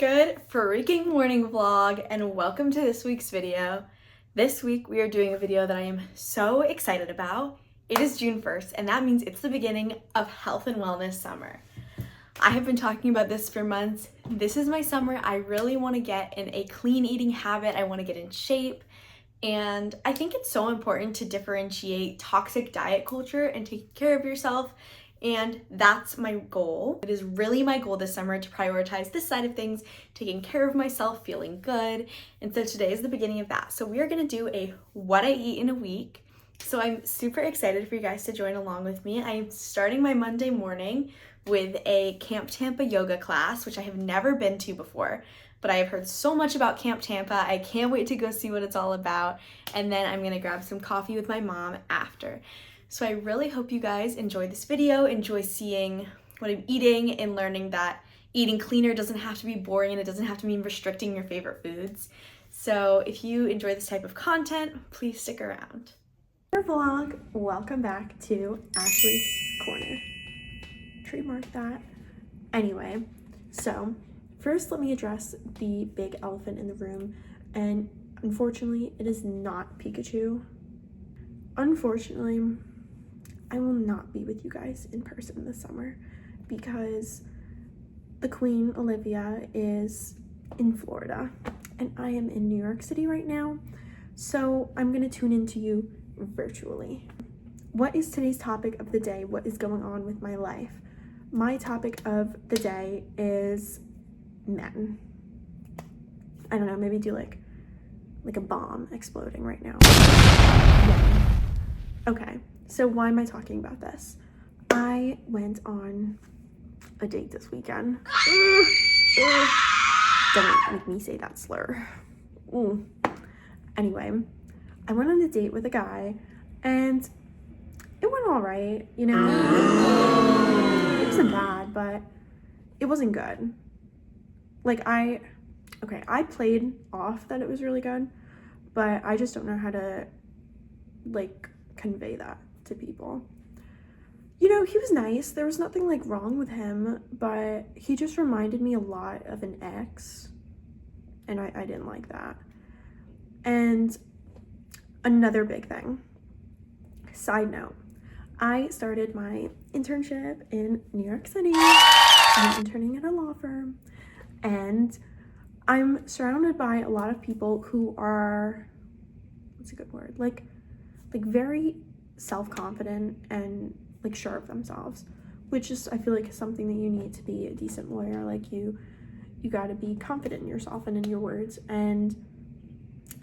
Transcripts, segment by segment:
Good freaking morning vlog, and welcome to this week's video. This week we are doing a video that I am so excited about. It is June 1st, and that means it's the beginning of health and wellness summer. I have been talking about this for months. This is my summer. I really want to get in a clean eating habit. I want to get in shape. And I think it's so important to differentiate toxic diet culture and take care of yourself. And that's my goal. It is really my goal this summer to prioritize this side of things, taking care of myself, feeling good. And so today is the beginning of that. So we are gonna do a what I eat in a week. So I'm super excited for you guys to join along with me. I'm starting my Monday morning with a Camp Tampa yoga class, which I have never been to before, but I have heard so much about Camp Tampa. I can't wait to go see what it's all about. And then I'm gonna grab some coffee with my mom after. So I really hope you guys enjoy this video, enjoy seeing what I'm eating and learning that eating cleaner doesn't have to be boring and it doesn't have to mean restricting your favorite foods. So if you enjoy this type of content, please stick around. Vlog, welcome back to Ashley's Corner. Trademark that. Anyway, so first let me address the big elephant in the room, and unfortunately it is not Pikachu. Unfortunately, I will not be with you guys in person this summer because the Queen, Olivia, is in Florida and I am in New York City right now. So I'm gonna tune into you virtually. What is today's topic of the day? What is going on with my life? My topic of the day is men. I don't know, maybe do like a bomb exploding right now. Yeah. Okay, so why am I talking about this? I went on a date this weekend. Don't make me say that slur. Anyway, I went on a date with a guy and it went all right, you know? It wasn't bad, but it wasn't good. Like I played off that it was really good, but I just don't know how to like convey that to people. You know, he was nice. There was nothing like wrong with him, but he just reminded me a lot of an ex, and I didn't like that. And another big thing, side note, I started my internship in New York City. I'm interning at a law firm, and I'm surrounded by a lot of people who are, what's a good word, like very self-confident and like sure of themselves, which is, I feel like, is something that you need to be a decent lawyer. Like you got to be confident in yourself and in your words. And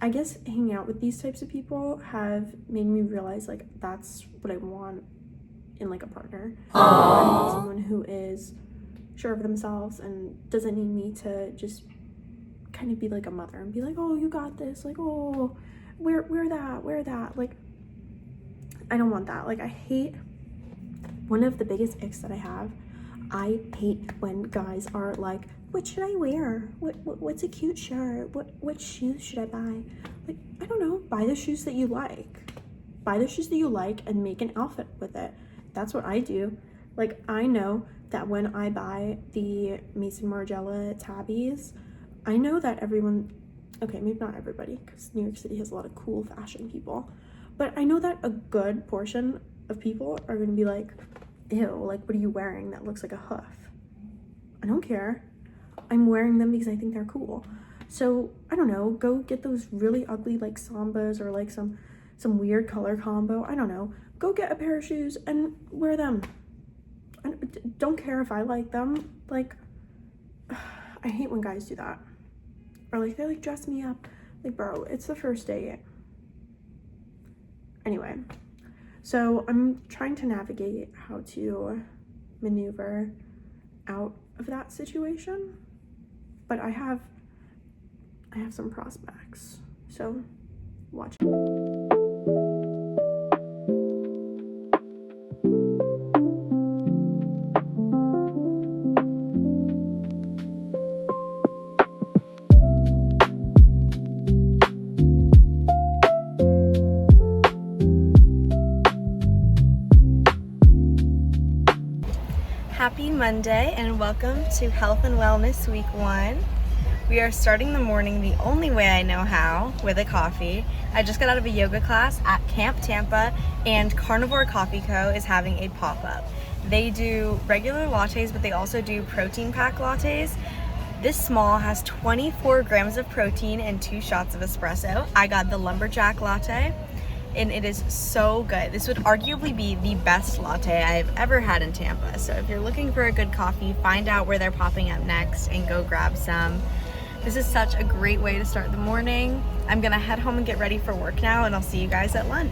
I guess hanging out with these types of people have made me realize like that's what I want in like a partner. I want someone who is sure of themselves and doesn't need me to just kind of be like a mother and be like, oh, you got this, like, oh, wear that. Like, I don't want that. Like, I hate, one of the biggest icks that I hate when guys are like, what should I wear? What's a cute shirt? What shoes should I buy? Like, I don't know, buy the shoes that you like. Buy the shoes that you like and make an outfit with it. That's what I do. Like, I know that when I buy the Mason Margiela tabbies, I know that everyone, okay, maybe not everybody, because New York City has a lot of cool fashion people, but I know that a good portion of people are going to be like, ew, like, what are you wearing that looks like a hoof? I don't care. I'm wearing them because I think they're cool. So, I don't know, go get those really ugly, like, Sambas or, like, some weird color combo. I don't know. Go get a pair of shoes and wear them. I don't care if I like them. Like, I hate when guys do that. Or, like, they, like, dress me up. Like, bro, it's the first date. Anyway, so I'm trying to navigate how to maneuver out of that situation, but I have some prospects, so watch. Happy Monday and welcome to Health and Wellness Week 1. We are starting the morning the only way I know how, with a coffee. I just got out of a yoga class at Camp Tampa, and Carnivore Coffee Co. is having a pop-up. They do regular lattes, but they also do protein pack lattes. This small has 24 grams of protein and 2 shots of espresso. I got the lumberjack latte, and it is so good. This would arguably be the best latte I've ever had in Tampa. So if you're looking for a good coffee, find out where they're popping up next and go grab some. This is such a great way to start the morning. I'm gonna head home and get ready for work now, and I'll see you guys at lunch.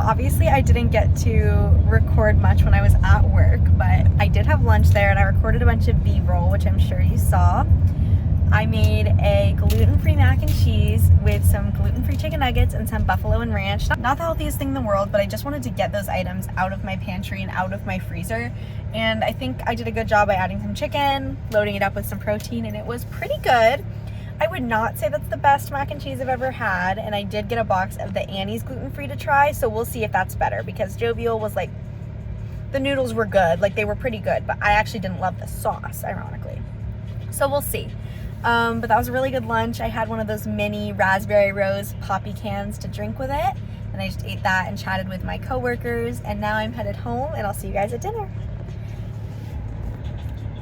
Obviously I didn't get to record much when I was at work, but I did have lunch there and I recorded a bunch of B-roll, which I'm sure you saw. I made a gluten-free mac and cheese with some gluten-free chicken nuggets and some buffalo and ranch. Not the healthiest thing in the world, but I just wanted to get those items out of my pantry and out of my freezer. And I think I did a good job by adding some chicken, loading it up with some protein, and it was pretty good. I would not say that's the best mac and cheese I've ever had, and I did get a box of the Annie's gluten-free to try, so we'll see if that's better, because Jovial was like, the noodles were good, like they were pretty good, but I actually didn't love the sauce, ironically. So we'll see. But that was a really good lunch. I had one of those mini raspberry rose poppy cans to drink with it, and I just ate that and chatted with my coworkers, and now I'm headed home, and I'll see you guys at dinner.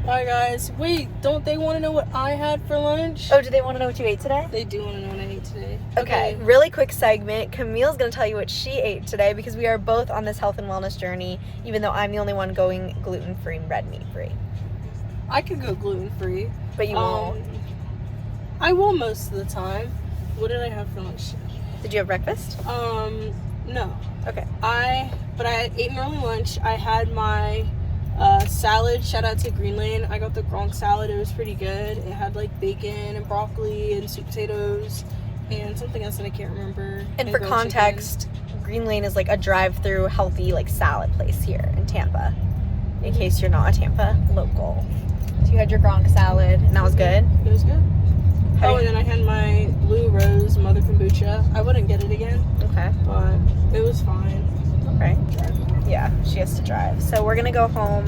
Bye guys. Wait, don't they want to know what I had for lunch? Oh, do they want to know what you ate today? They do want to know what I ate today. Okay, really quick segment. Camille's going to tell you what she ate today because we are both on this health and wellness journey, even though I'm the only one going gluten-free and red meat-free. I could go gluten-free. But you won't? I will most of the time. What did I have for lunch? Did you have breakfast? No. Okay. But I ate an early lunch. I had my salad. Shout out to Green Lane. I got the Gronk salad. It was pretty good. It had like bacon and broccoli and sweet potatoes and something else that I can't remember. And for context, Green Lane is like a drive-through healthy like salad place here in Tampa, in case you're not a Tampa local. So you had your Gronk salad and that was good? It was good. And then I had my Blue Rose Mother Kombucha. I wouldn't get it again. Okay. But it was fine. Okay. Yeah, she has to drive. So we're gonna go home.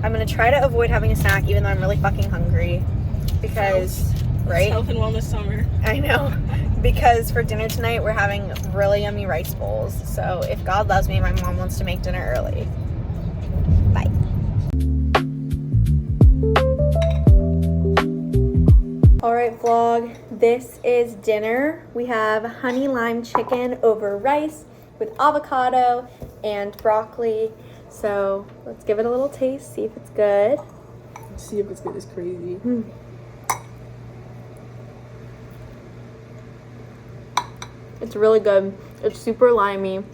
I'm gonna try to avoid having a snack even though I'm really fucking hungry. Because, right? It's health and wellness summer. I know. Because for dinner tonight we're having really yummy rice bowls. So if God loves me, my mom wants to make dinner early. Bye. Alright vlog, this is dinner. We have honey lime chicken over rice with avocado and broccoli. So let's give it a little taste, see if it's good. See if it's good. It's crazy. It's really good. It's super limey,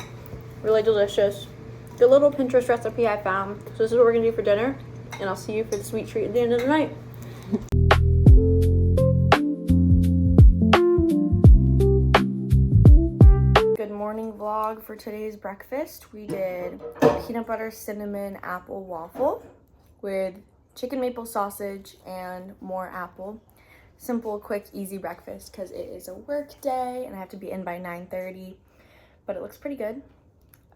really delicious. Good little Pinterest recipe I found. So this is what we're gonna do for dinner, and I'll see you for the sweet treat at the end of the night. Morning vlog for today's breakfast. We did peanut butter cinnamon apple waffle with chicken maple sausage and more apple. Simple, quick, easy breakfast because it is a work day and I have to be in by 9:30, but it looks pretty good.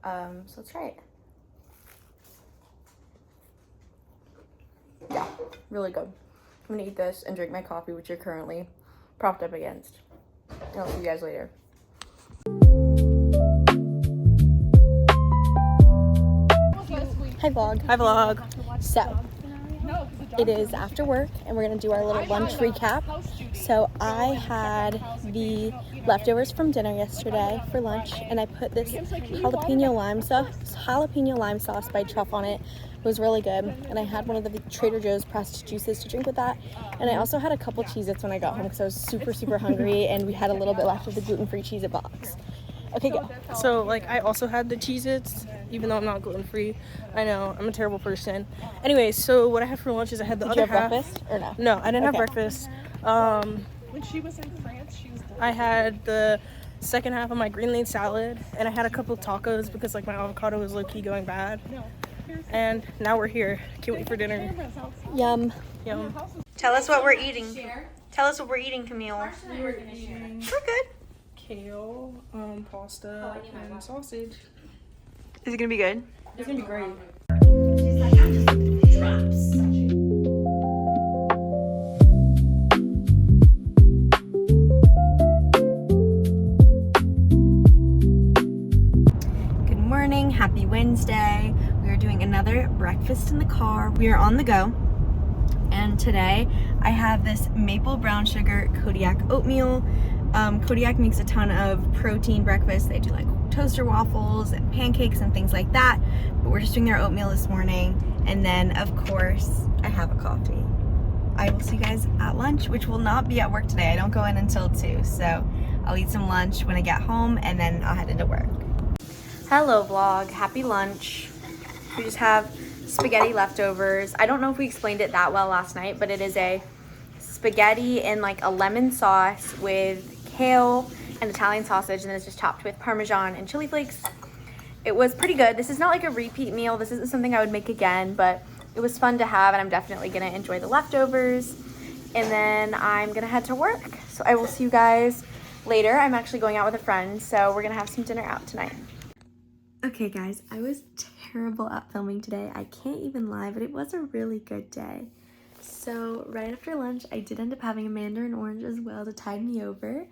So let's try it. Yeah, really good. I'm gonna eat this and drink my coffee, which you're currently propped up against. And I'll see you guys later. Hi vlog. Hi vlog. So, it is after work and we're gonna do our little lunch recap. So I had the leftovers from dinner yesterday for lunch and I put this jalapeno lime sauce by Truff on it. It was really good. And I had one of the Trader Joe's pressed juices to drink with that. And I also had a couple Cheez-Its when I got home because I was super hungry and we had a little bit left of the gluten-free Cheez-It box. Okay, go. So, like, I also had the Cheez-Its, even though I'm not gluten-free. I know, I'm a terrible person. Anyway, so what I had for lunch is I had the other half. Did you have breakfast or no? No, I didn't have breakfast. When she was in France, I had the second half of my Green Lane salad, and I had a couple tacos because, like, my avocado was low-key going bad. And now we're here. Can't wait for dinner. Yum. Yum. Tell us what we're eating. Tell us what we're eating, Camille. We're eating We're good. kale, pasta, and sausage. Is it gonna be good? It's gonna be great. Good morning, happy Wednesday. We are doing another breakfast in the car. We are on the go. And today I have this maple brown sugar Kodiak oatmeal. Kodiak makes a ton of protein breakfast. They do like toaster waffles and pancakes and things like that. But we're just doing their oatmeal this morning. And then of course, I have a coffee. I will see you guys at lunch, which will not be at work today. I don't go in until 2. So I'll eat some lunch when I get home and then I'll head into work. Hello vlog, happy lunch. We just have spaghetti leftovers. I don't know if we explained it that well last night, but it is a spaghetti in like a lemon sauce with kale and Italian sausage, and then it's just topped with Parmesan and chili flakes. It was pretty good. This is not like a repeat meal. This isn't something I would make again, but it was fun to have, and I'm definitely gonna enjoy the leftovers. And then I'm gonna head to work. So I will see you guys later. I'm actually going out with a friend, so we're gonna have some dinner out tonight. Okay guys, I was terrible at filming today. I can't even lie, but it was a really good day. So right after lunch, I did end up having a mandarin orange as well to tide me over.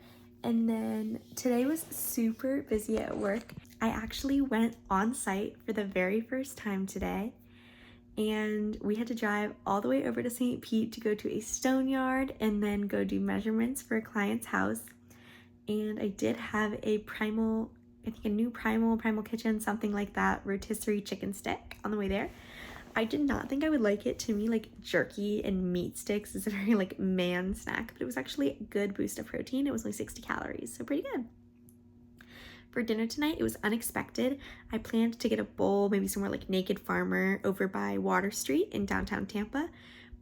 And then today was super busy at work. I actually went on site for the very first time today. And we had to drive all the way over to St. Pete to go to a stone yard and then go do measurements for a client's house. And I did have a a new primal kitchen, something like that, rotisserie chicken stick on the way there. I did not think I would like it. To me, like jerky and meat sticks is a very like man snack, but it was actually a good boost of protein. It was only 60 calories, so pretty good. For dinner tonight, it was unexpected. I planned to get a bowl, maybe somewhere like Naked Farmer over by Water Street in downtown Tampa,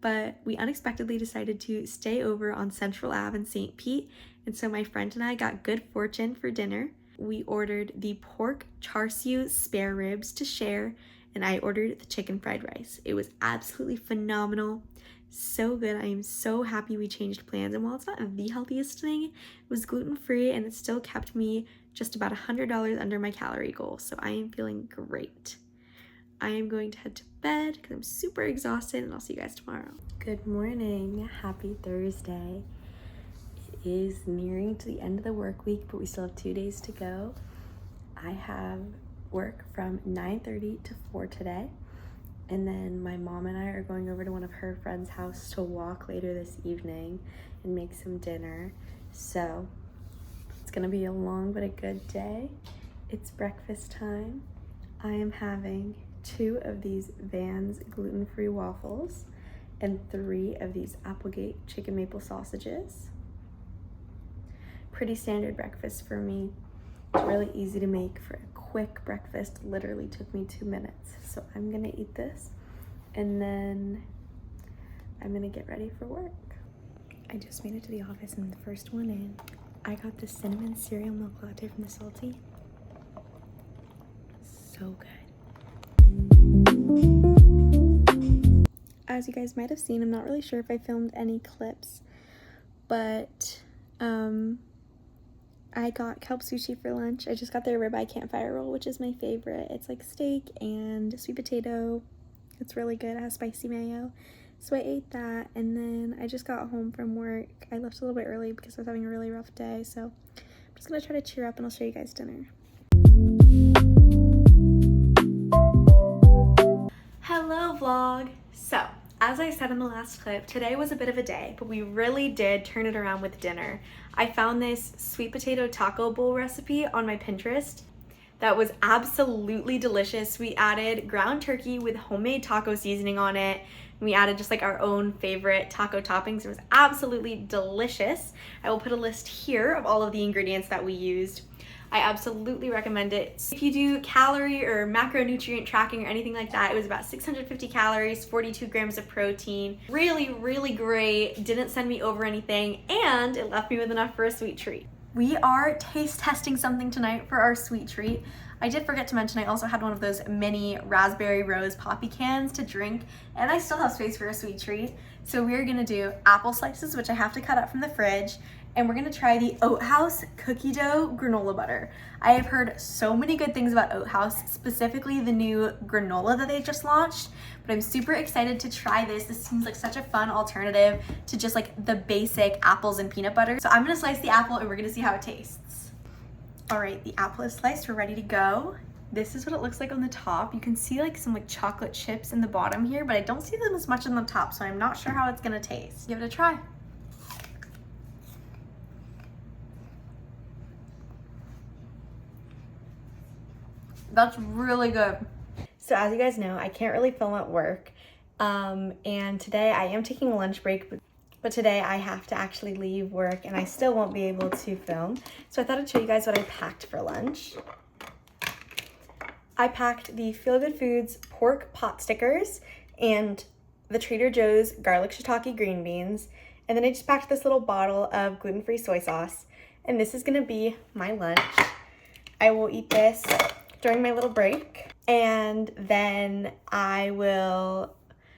but we unexpectedly decided to stay over on Central Ave in St. Pete, and so my friend and I got good fortune for dinner. We ordered the pork char siu spare ribs to share, and I ordered the chicken fried rice. It was absolutely phenomenal. So good. I am so happy we changed plans. And while it's not the healthiest thing, it was gluten-free and it still kept me just about $100 under my calorie goal. So I am feeling great. I am going to head to bed because I'm super exhausted, and I'll see you guys tomorrow. Good morning. Happy Thursday. It is nearing to the end of the work week, but we still have 2 days to go. I have work from 9:30 to 4 today, and then my mom and I are going over to one of her friends' house to walk later this evening and make some dinner. So it's gonna be a long but a good day. It's breakfast time. I am having 2 of these Vans gluten-free waffles and 3 of these Applegate chicken maple sausages. Pretty standard breakfast for me. It's really easy to make for a quick breakfast. Literally took me 2 minutes. So I'm gonna eat this and then I'm gonna get ready for work. I just made it to the office and the first one in. I got the cinnamon cereal milk latte from the Salty. So good. As you guys might have seen, I'm not really sure if I filmed any clips, but I got kelp sushi for lunch. I just got their ribeye campfire roll, which is my favorite. It's like steak and sweet potato. It's really good. It has spicy mayo. So I ate that, and then I just got home from work. I left a little bit early because I was having a really rough day, so I'm just gonna try to cheer up and I'll show you guys dinner. Hello vlog. So, as I said in the last clip, today was a bit of a day, but we really did turn it around with dinner. I found this sweet potato taco bowl recipe on my Pinterest that was absolutely delicious. We added ground turkey with homemade taco seasoning on it. We added just like our own favorite taco toppings. It was absolutely delicious. I will put a list here of all of the ingredients that we used. I absolutely recommend it. If you do calorie or macronutrient tracking or anything like that, it was about 650 calories, 42 grams of protein. Really, really great. Didn't send me over anything, and it left me with enough for a sweet treat. We are taste testing something tonight for our sweet treat. I did forget to mention I also had one of those mini raspberry rose poppy cans to drink, and I still have space for a sweet treat. So we're gonna do apple slices, which I have to cut up from the fridge, and we're gonna try the Oat House cookie dough granola butter. I have heard so many good things about Oat House, specifically the new granola that they just launched, but I'm super excited to try this. This seems like such a fun alternative to just like the basic apples and peanut butter. So I'm gonna slice the apple and we're gonna see how it tastes. All right, the apple is sliced, we're ready to go. This is what it looks like on the top. You can see like some like chocolate chips in the bottom here, but I don't see them as much on the top, so I'm not sure how it's gonna taste. Give it a try. That's really good. So as you guys know, I can't really film at work. And today I am taking a lunch break, but today I have to actually leave work and I still won't be able to film. So I thought I'd show you guys what I packed for lunch. I packed the Feel Good Foods pork pot stickers and the Trader Joe's garlic shiitake green beans. And then I just packed this little bottle of gluten-free soy sauce. And this is gonna be my lunch. I will eat this during my little break, and then I will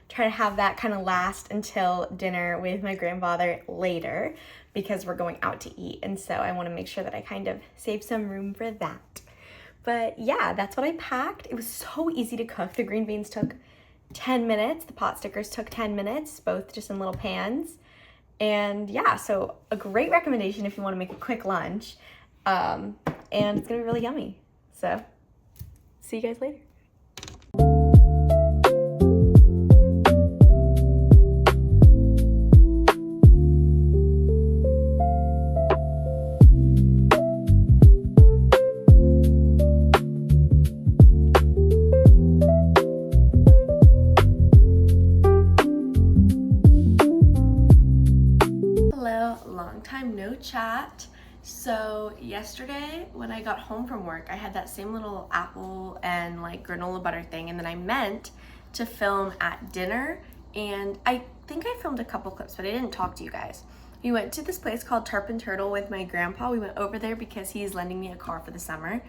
try to have that kind of last until dinner with my grandfather later, because we're going out to eat, and so I want to make sure that I kind of save some room for that. But yeah, that's what I packed. It was so easy to cook. The green beans took 10 minutes, the pot stickers took 10 minutes, both just in little pans. And yeah, so a great recommendation if you want to make a quick lunch, and it's gonna be really yummy. So see you guys later. Hello, long time no chat. So yesterday when I got home from work, I had that same little apple and like granola butter thing, and then I meant to film at dinner, and I think I filmed a couple clips, but I didn't talk to you guys. We went to this place called Tarpon Turtle with my grandpa. We went over there because he's lending me a car for the summer,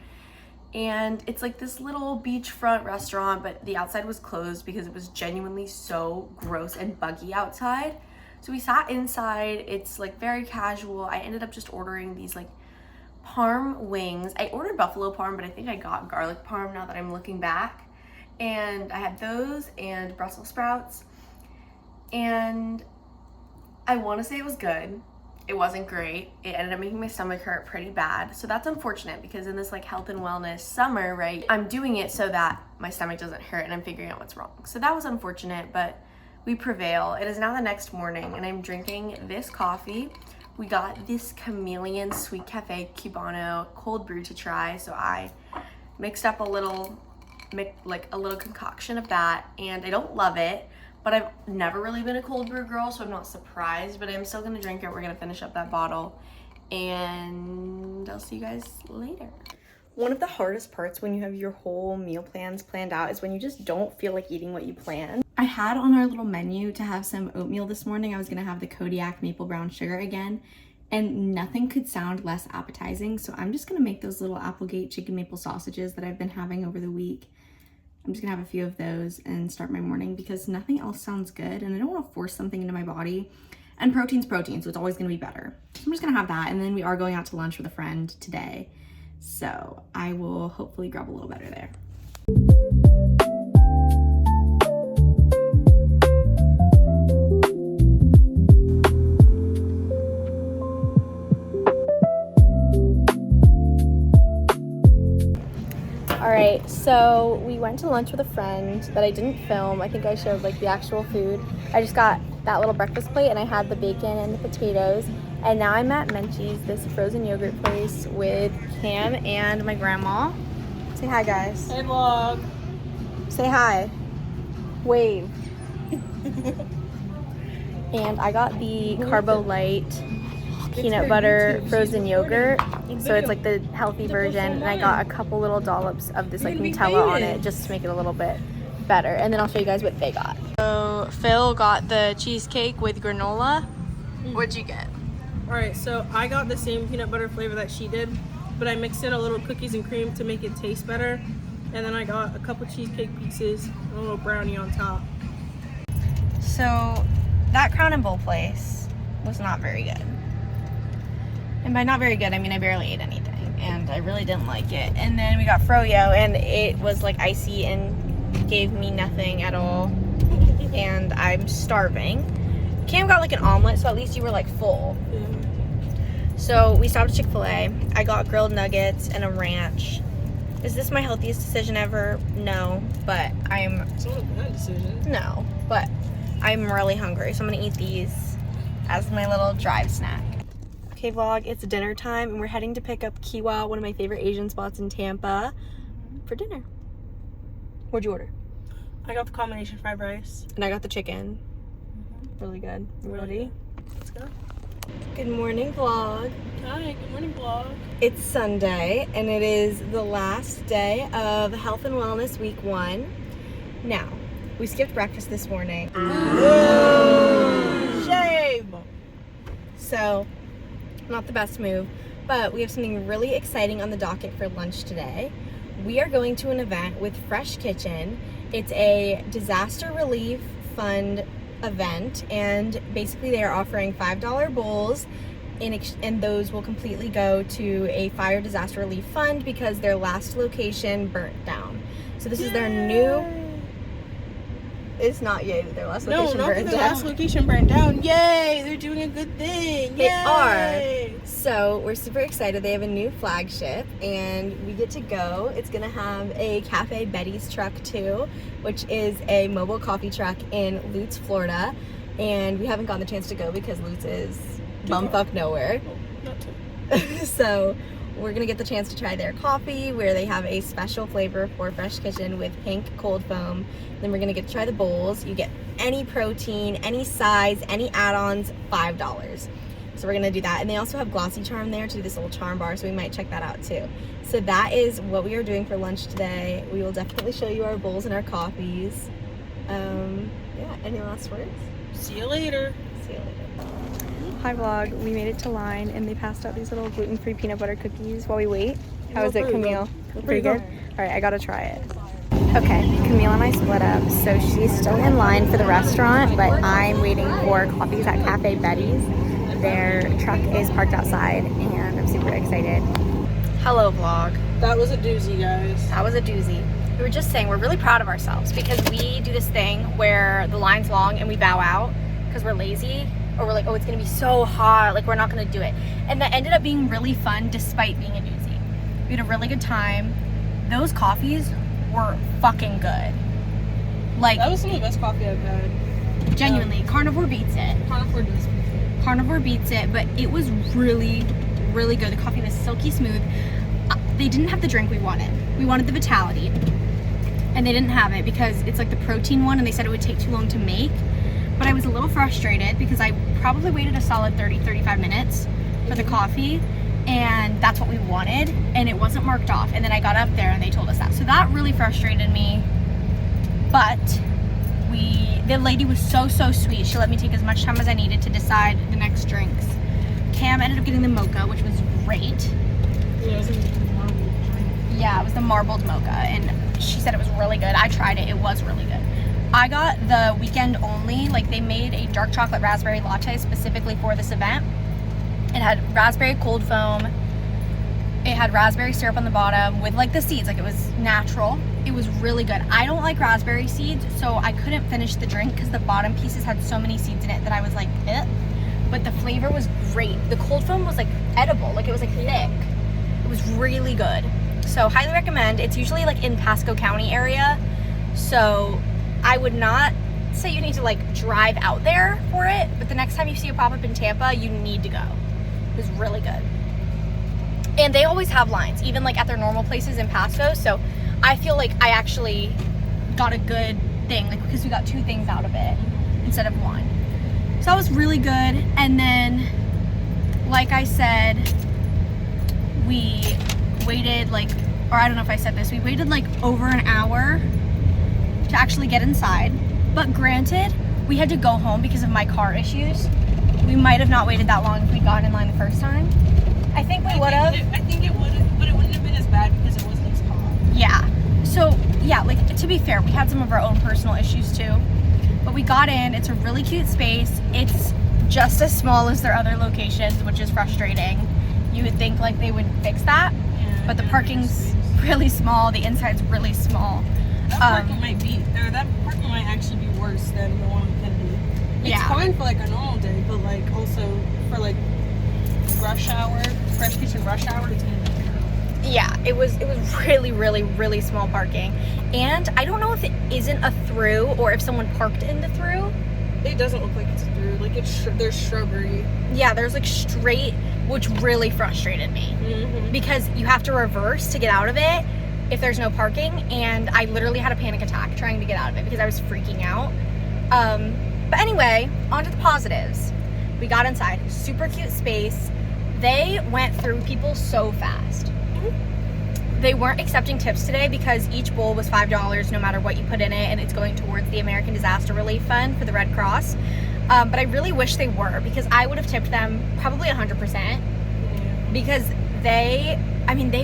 and it's like this little beachfront restaurant, but the outside was closed because it was genuinely so gross and buggy outside. So we sat inside. It's like very casual. I ended up just ordering these like parm wings. I ordered buffalo parm, but I think I got garlic parm now that I'm looking back. And I had those and Brussels sprouts. And I want to say it was good. It wasn't great. It ended up making my stomach hurt pretty bad. So that's unfortunate, because in this like health and wellness summer, right, I'm doing it so that my stomach doesn't hurt and I'm figuring out what's wrong. So that was unfortunate, but we prevail. It is now the next morning and I'm drinking this coffee. We got this Chameleon Sweet Cafe Cubano cold brew to try. So I mixed up a little concoction of that, and I don't love it, but I've never really been a cold brew girl, so I'm not surprised, but I'm still gonna drink it. We're gonna finish up that bottle and I'll see you guys later. One of the hardest parts when you have your whole meal plans planned out is when you just don't feel like eating what you planned. I had on our little menu to have some oatmeal this morning. I was gonna have the Kodiak maple brown sugar again, and nothing could sound less appetizing. So I'm just gonna make those little Applegate chicken maple sausages that I've been having over the week. I'm just gonna have a few of those and start my morning, because nothing else sounds good and I don't wanna force something into my body. And protein's protein, so it's always gonna be better. So I'm just gonna have that, and then we are going out to lunch with a friend today. So I will hopefully grab a little better there. All right, so we went to lunch with a friend that I didn't film. I think I showed like the actual food. I just got that little breakfast plate and I had the bacon and the potatoes. And now I'm at Menchie's, this frozen yogurt place, with Cam and my grandma. Say hi, guys. Hey, vlog. Say hi. Wave. And I got the Carbo Light peanut butter frozen yogurt. So it's like the healthy version. And I got a couple little dollops of this like Nutella on it just to make it a little bit better. And then I'll show you guys what they got. So Phil got the cheesecake with granola. What'd you get? All right, so I got the same peanut butter flavor that she did. but I mixed in a little cookies and cream to make it taste better. And then I got a couple cheesecake pieces and a little brownie on top. So that Crown and Bowl place was not very good. And by not very good, I mean I barely ate anything. And I really didn't like it. And then we got froyo, and it was like icy and gave me nothing at all. And I'm starving. Cam got like an omelet, so at least you were like full. Yeah. So we stopped at Chick-fil-A. I got grilled nuggets and a ranch. Is this my healthiest decision ever? No, but It's not a bad decision. No, but I'm really hungry, so I'm gonna eat these as my little drive snack. Okay, vlog, it's dinner time, and we're heading to pick up Kiwa, one of my favorite Asian spots in Tampa, for dinner. What'd you order? I got the combination fried rice. And I got the chicken. Really good. You ready? Let's go. Good morning, vlog. Hi, good morning, vlog. It's Sunday, and it is the last day of Health and Wellness Week 1. Now, we skipped breakfast this morning. Shame! So, not the best move, but we have something really exciting on the docket for lunch today. We are going to an event with Fresh Kitchen. It's a disaster relief fund event, and basically they are offering $5 bowls, and those will completely go to a fire disaster relief fund because their last location burnt down. So this is their new... It's not yay that their last location No, not burnt that down. the last location burnt down. Yay! They're doing a good thing. They Yay! are. So we're super excited. They have a new flagship, and we get to go. It's gonna have a Cafe Betty's truck too, which is a mobile coffee truck in Lutz, Florida. And we haven't gotten the chance to go because Lutz is bumfuck nowhere. Oh, not too. So we're gonna get the chance to try their coffee, where they have a special flavor for Fresh Kitchen with pink cold foam. Then we're gonna get to try the bowls. You get any protein, any size, any add-ons, $5. So we're gonna do that. And they also have Glossy Charm there to do this little charm bar, so we might check that out too. So that is what we are doing for lunch today. We will definitely show you our bowls and our coffees. Yeah, any last words? See you later. See you later. Hi vlog, we made it to line and they passed out these little gluten-free peanut butter cookies while we wait. How is it, Camille? Pretty good? Alright, I gotta try it. Okay, Camille and I split up, so she's still in line for the restaurant, but I'm waiting for coffees at Cafe Betty's. Their truck is parked outside and I'm super excited. Hello vlog. That was a doozy, guys. That was a doozy. We were just saying we're really proud of ourselves because we do this thing where the line's long and we bow out because we're lazy. Or we're like, oh, it's gonna be so hot, like we're not gonna do it. And that ended up being really fun despite being a doozy. We had a really good time. Those coffees were fucking good. Like, That was some of the best coffee I've had. genuinely, Carnivore beats it. Carnivore beats it, but it was really, really good. The coffee was silky smooth. They didn't have the drink we wanted. We wanted the Vitality, and they didn't have it because it's like the protein one, and they said it would take too long to make. But I was a little frustrated because I probably waited a solid 30-35 minutes for the coffee, and that's what we wanted, and it wasn't marked off. And then I got up there and they told us that. So that really frustrated me. But the lady was so sweet. She let me take as much time as I needed to decide the next drinks. Cam ended up getting the mocha, which was great. Yeah, it was a marbled drink. Yeah, it was the marbled mocha, and she said it was really good. I tried it. It was really good. I got the weekend only, like they made a dark chocolate raspberry latte specifically for this event. It had raspberry cold foam. It had raspberry syrup on the bottom with like the seeds, like it was natural. It was really good. I don't like raspberry seeds, so I couldn't finish the drink because the bottom pieces had so many seeds in it that I was like, eh. But the flavor was great. The cold foam was like edible, like it was like thick. It was really good. So highly recommend. It's usually like in Pasco County area. So I would not say you need to like drive out there for it, but the next time you see a pop-up in Tampa, you need to go. It was really good. And they always have lines, even like at their normal places in Pasco. So I feel like I actually got a good thing, like because we got 2 things out of it instead of 1. So that was really good. And then, like I said, we waited like, or I don't know if I said this, we waited like over an hour to actually get inside. But granted, we had to go home because of my car issues. We might have not waited that long if we'd gotten in line the first time. I think we would have. I think it would have, but it wouldn't have been as bad because it wasn't as hot. Yeah. So, yeah, like, to be fair, we had some of our own personal issues too. But we got in. It's a really cute space. It's just as small as their other locations, which is frustrating. You would think, like, they would fix that. Yeah, But the parking's really small. The inside's really small. That parking might actually be worse than the one in Kennedy. It's fine for, like, a normal day, but, like, also for, like, rush hour, Fresh Kitchen rush hour, it's gonna be terrible. Yeah, it was really, really, really small parking. And I don't know if it isn't a through or if someone parked in the through. It doesn't look like it's through. Like, there's shrubbery. Yeah, there's, like, straight, which really frustrated me. Mm-hmm. Because you have to reverse to get out of it if there's no parking. And I literally had a panic attack trying to get out of it because I was freaking out. But anyway, on to the positives. We got inside. Super cute space. They went through people so fast. They weren't accepting tips today because each bowl was $5 no matter what you put in it, and it's going towards the American Disaster Relief Fund for the Red Cross. But I really wish they were, because I would have tipped them probably 100%, because they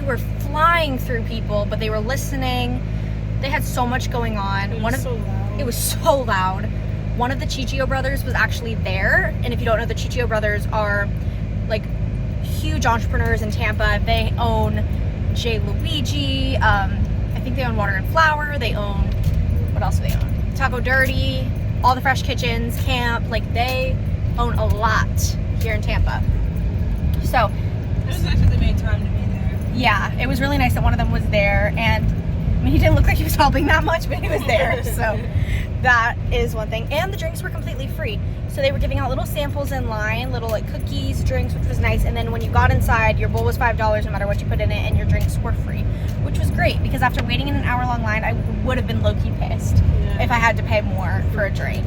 were flying through people, but they were listening. They had so much going on. It was so loud. It was so loud. One of the Chichio brothers was actually there, and if you don't know, the Chichio brothers are like huge entrepreneurs in Tampa. They own J. Luigi, I think they own Water and Flower, they own, what else do they own? Taco Dirty, all the Fresh Kitchens, Camp, like they own a lot here in Tampa. So, It was nice that they made time to be there. yeah, it was really nice that one of them was there, and I mean, he didn't look like he was helping that much, but he was there, so that is one thing. And the drinks were completely free. So they were giving out little samples in line, little like cookies, drinks, which was nice. And then when you got inside, your bowl was $5 no matter what you put in it, and your drinks were free, which was great, because after waiting in an hour-long line, I would have been low-key pissed if I had to pay more for a drink.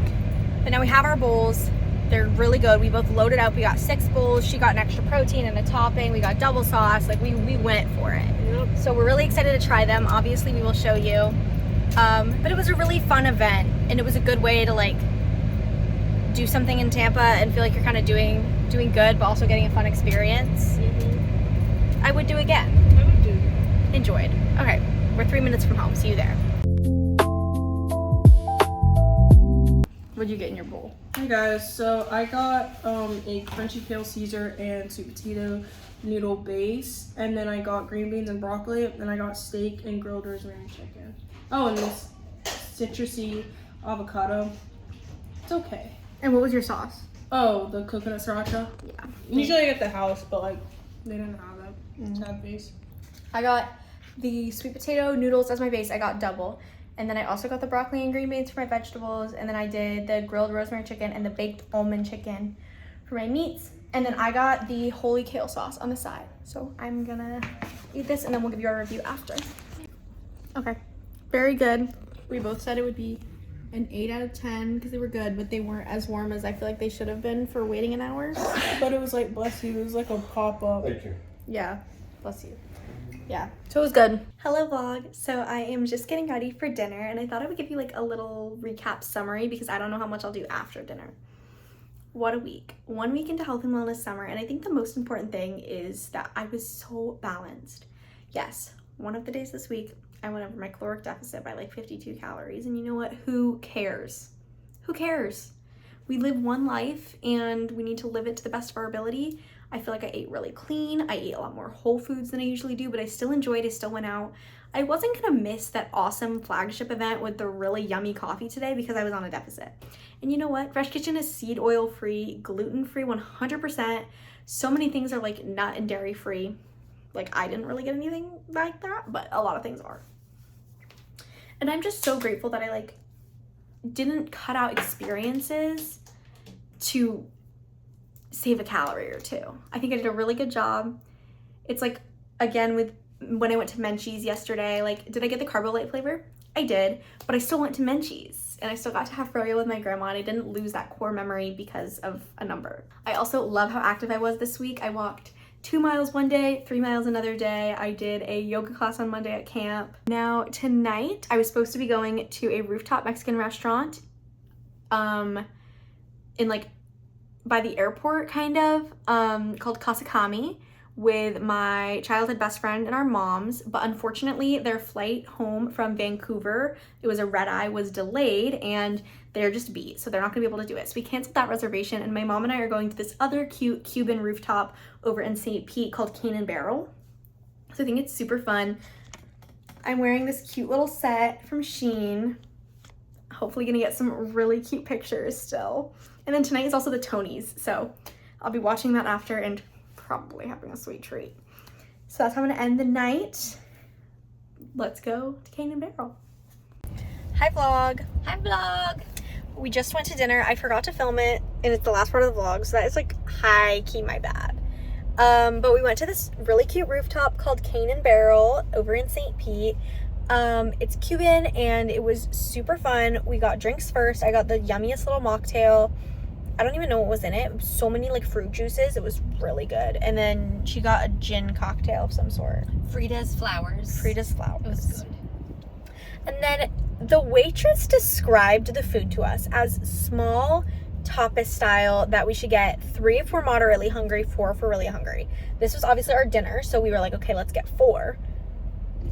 But now we have our bowls. They're really good. We both loaded up. We got 6 bowls. She got an extra protein and a topping. We got double sauce. Like, we went for it. Yep. So we're really excited to try them. Obviously, we will show you. But it was a really fun event, and it was a good way to, like, do something in Tampa and feel like you're kind of doing good, but also getting a fun experience. Mm-hmm. I would do again. I would do it. Enjoyed. Okay, we're 3 minutes from home. See you there. What'd you get in your bowl? Hey guys, so I got a crunchy kale Caesar and sweet potato noodle base, and then I got green beans and broccoli, and I got steak and grilled rosemary chicken. Oh, and this citrusy avocado. It's okay. And what was your sauce? Oh, the coconut sriracha. Yeah. Usually I get the house, but like they didn't have that. Sad base. I got the sweet potato noodles as my base. I got double. And then I also got the broccoli and green beans for my vegetables. And then I did the grilled rosemary chicken and the baked almond chicken for my meats. And then I got the holy kale sauce on the side. So I'm gonna eat this, and then we'll give you our review after. Okay, very good. We both said it would be an 8 out of 10 because they were good, but they weren't as warm as I feel like they should have been for waiting an hour. But it was like, bless you, it was like a pop-up. Thank you. Yeah, bless you. Yeah, so it was good. Hello vlog. So I am just getting ready for dinner, and I thought I would give you like a little recap summary because I don't know how much I'll do after dinner. What a week. 1 week into health and wellness summer, and I think the most important thing is that I was so balanced. Yes, one of the days this week, I went over my caloric deficit by like 52 calories, and you know what? Who cares? Who cares? We live one life, and we need to live it to the best of our ability. I feel like I ate really clean. I ate a lot more whole foods than I usually do, but I still enjoyed it. I still went out. I wasn't gonna miss that awesome flagship event with the really yummy coffee today because I was on a deficit. And you know what? Fresh Kitchen is seed oil free, gluten free 100%. So many things are like nut and dairy free. Like I didn't really get anything like that, but a lot of things are. And I'm just so grateful that I like didn't cut out experiences to save a calorie or two. I think I did a really good job. It's like, again, with when I went to Menchie's yesterday, like, did I get the Carbo Light flavor? I did, but I still went to Menchie's and I still got to have froyo with my grandma, and I didn't lose that core memory because of a number. I also love how active I was this week. I walked 2 miles one day, 3 miles another day. I did a yoga class on Monday at camp. Now tonight, I was supposed to be going to a rooftop Mexican restaurant in like by the airport kind of, called Kasakami, with my childhood best friend and our moms, but unfortunately their flight home from Vancouver, it was a red-eye, was delayed and they're just beat, so they're not gonna be able to do it. So we canceled that reservation, and my mom and I are going to this other cute Cuban rooftop over in St. Pete called Cane and Barrel. So I think it's super fun. I'm wearing this cute little set from Shein. Hopefully gonna get some really cute pictures still. And then tonight is also the Tonys, so I'll be watching that after and probably having a sweet treat. So that's how I'm gonna end the night. Let's go to Cane and Barrel. Hi vlog. Hi vlog. We just went to dinner. I forgot to film it, and it's the last part of the vlog, so that is like high key my bad. But we went to this really cute rooftop called Cane and Barrel over in St. Pete. It's Cuban and it was super fun. We got drinks first. I got the yummiest little mocktail. I don't even know what was in it. So many like fruit juices. It was really good. And then she got a gin cocktail of some sort. Frida's Flowers. Frida's Flowers. It was good. And then the waitress described the food to us as small tapas style, that we should get 3 if we're moderately hungry, 4 if we're really hungry. This was obviously our dinner, so we were like, okay, let's get 4.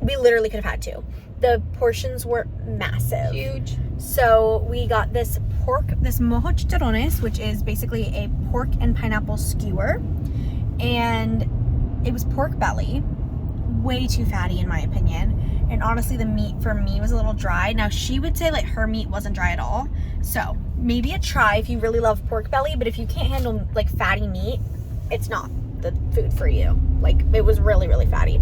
We literally could have had 2. The portions were massive. Huge. So we got this mojo chicharrones, which is basically a pork and pineapple skewer. And it was pork belly. Way too fatty in my opinion. And honestly, the meat for me was a little dry. Now she would say like her meat wasn't dry at all. So maybe a try if you really love pork belly, but if you can't handle like fatty meat, it's not the food for you. Like it was really, really fatty.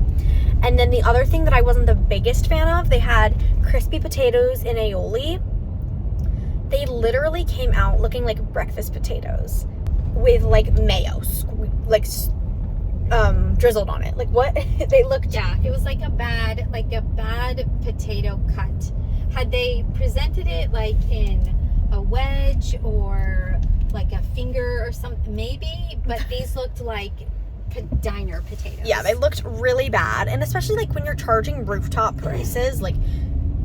And then the other thing that I wasn't the biggest fan of, they had crispy potatoes in aioli. They literally came out looking like breakfast potatoes with like mayo, like drizzled on it. Like what? They looked. Yeah, it was like a bad potato cut. Had they presented it like in a wedge or like a finger or something, maybe, but these looked like diner potatoes. Yeah, they looked really bad, and especially like when you're charging rooftop prices, like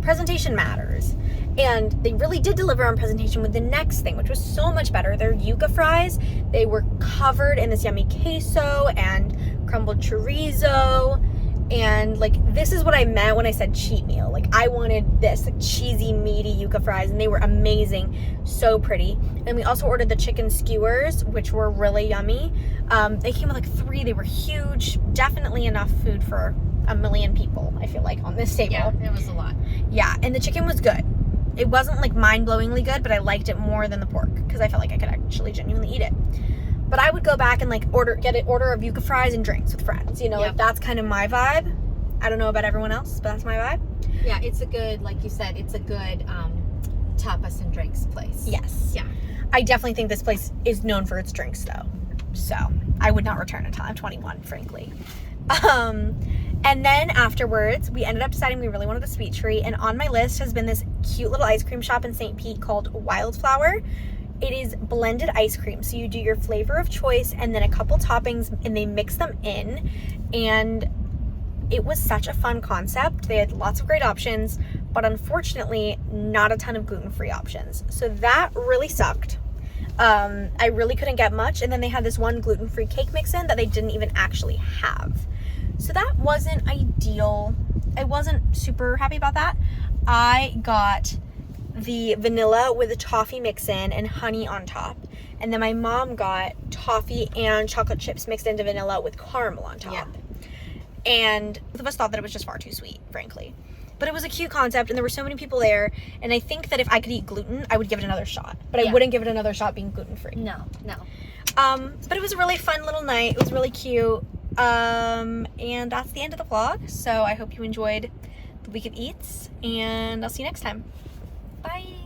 presentation matters. And they really did deliver on presentation with the next thing, which was so much better. Their yuca fries, they were covered in this yummy queso and crumbled chorizo. And like, this is what I meant when I said cheat meal. Like I wanted this like cheesy, meaty yuca fries, and they were amazing, so pretty. And we also ordered the chicken skewers, which were really yummy. They came with like 3, they were huge, definitely enough food for 1 million people, I feel like, on this table. Yeah, it was a lot. Yeah, and the chicken was good. It wasn't like mind-blowingly good, but I liked it more than the pork because I felt like I could actually genuinely eat it. But I would go back and like get an order of yuca fries and drinks with friends, you know, Yep. like that's kind of my vibe. I don't know about everyone else, but that's my vibe. Yeah, it's a good, like you said, it's a good tapas and drinks place. Yes. Yeah. I definitely think this place is known for its drinks though. So I would not return until I'm 21, frankly. And then afterwards, we ended up deciding we really wanted a sweet treat. And on my list has been this cute little ice cream shop in St. Pete called Wildflower. It is blended ice cream. So you do your flavor of choice and then a couple toppings and they mix them in. And it was such a fun concept. They had lots of great options, but unfortunately not a ton of gluten-free options. So that really sucked. I really couldn't get much. And then they had this one gluten-free cake mix-in that they didn't even actually have. So that wasn't ideal. I wasn't super happy about that. I got the vanilla with a toffee mix-in and honey on top. And then my mom got toffee and chocolate chips mixed into vanilla with caramel on top. Yeah. And both of us thought that it was just far too sweet, frankly. But it was a cute concept and there were so many people there. And I think that if I could eat gluten, I would give it another shot. But I wouldn't give it another shot being gluten-free. No. But it was a really fun little night. It was really cute. And that's the end of the vlog. So I hope you enjoyed the week of eats and I'll see you next time. Bye.